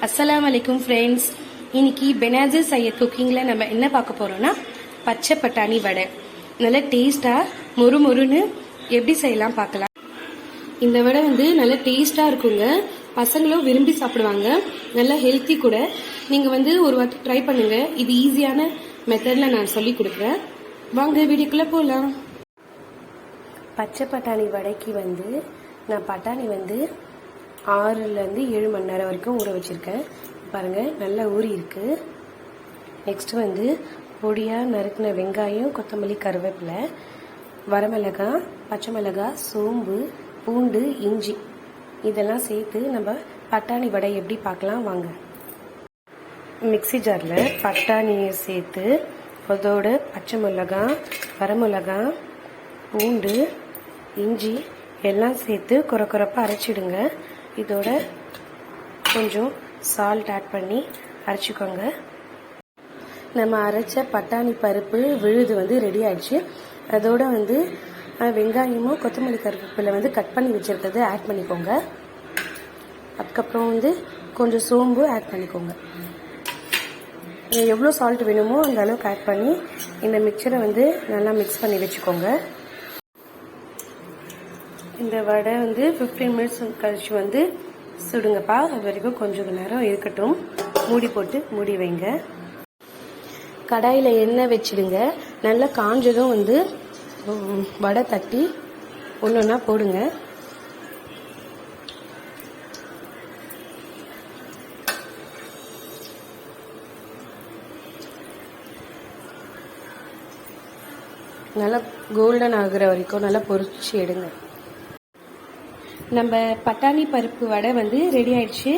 அஸ்ஸலாமு அலைக்கும் ஃப்ரெண்ட்ஸ். இன்னைக்கு பெனாசிர் சையத் குக்கிங்ல நம்ம என்ன பார்க்க போறோம்னா பச்சை பட்டாணி வடை. நல்ல டேஸ்டா மொறுமொறுன்னு எப்படி செய்யலாம் பார்க்கலாம். இந்த வடை நல்ல டேஸ்டா இருக்குங்க. பசங்களும் விரும்பி சாப்பிடுவாங்க. நல்ல ஹெல்த்தி கூட. நீங்க ஒரு வாட்டி ட்ரை பண்ணுங்க. இது ஈஸியான மெத்தட்ல நான் சொல்லி கொடுக்குறேன். வாங்க வீடியோக்குள்ள போலாம். பச்சை பட்டாணி வடைக்கு நான் பட்டாணி 6லேருந்து 7 மணி நேரம் வரைக்கும் ஊற வச்சிருக்கேன். பாருங்க நல்லா ஊறி இருக்கு. நெக்ஸ்ட் பொடியா நறுக்கின வெங்காயம், கொத்தமல்லி, கருவேப்பிலை, வரமிளகாய், பச்சை மிளகாய், சோம்பு, பூண்டு, இஞ்சி இதெல்லாம் சேர்த்து நம்ம பட்டாணி வடை எப்படி பார்க்கலாம் வாங்க. மிக்ஸி ஜாரில் பட்டாணியை சேர்த்து அதோட பச்சை மிளகாய், வரமிளகாய், பூண்டு, இஞ்சி எல்லாம் சேர்த்து குறைப்பாக அரைச்சிடுங்க. இதோட கொஞ்சம் சால்ட் ஆட் பண்ணி அரைச்சிக்கோங்க. நம்ம அரைச்ச பட்டாணி பருப்பு விழுது ரெடி ஆயிடுச்சு. அதோட வெங்காயமும் கொத்தமல்லி கருவேப்பிலை கட் பண்ணி வச்சிருக்கிறது ஆட் பண்ணிக்கோங்க. அதுக்கப்புறம் கொஞ்சம் சோம்பு ஆட் பண்ணிக்கோங்க. எவ்வளோ சால்ட் வேணுமோ அந்த அளவுக்கு ஆட் பண்ணி இந்த மிக்சரை நல்லா மிக்ஸ் பண்ணி வச்சுக்கோங்க. இந்த வடை 15 மினிட்ஸ் கழிச்சு சுடுங்கப்பா. அது வரைக்கும் கொஞ்சம் நேரம் இருக்கட்டும். மூடி போட்டு மூடி வைங்க. கடாயில் எண்ணெய் வச்சிடுங்க. நல்லா காஞ்சதும் வடை தட்டி ஒன்றா போடுங்க. நல்லா கோல்டன் ஆகுற வரைக்கும் நல்லா பொரிச்சு எடுங்க. நம்ம பட்டாணி பருப்பு வடை ரெடி ஆயிடுச்சு.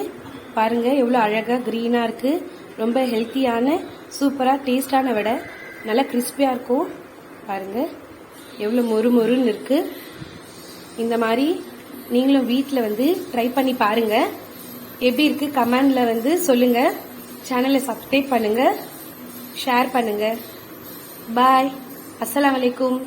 பாருங்க எவ்வளோ அழகா கிரீனா இருக்கு. ரொம்ப ஹெல்த்தியான சூப்பரா டேஸ்டான வடை. நல்லா கிறிஸ்பியா இருக்கும். பாருங்க எவ்வளோ மொறுமொறுன்னு இருக்கு. இந்த மாதிரி நீங்களும் வீட்டில் ட்ரை பண்ணி பாருங்க. எப்படி இருக்கு கமெண்ட்ல சொல்லுங்க. சேனலை சப்ஸ்கிரைப் பண்ணுங்க, ஷேர் பண்ணுங்க. பாய். அஸ்ஸலாமு அலைக்கும்.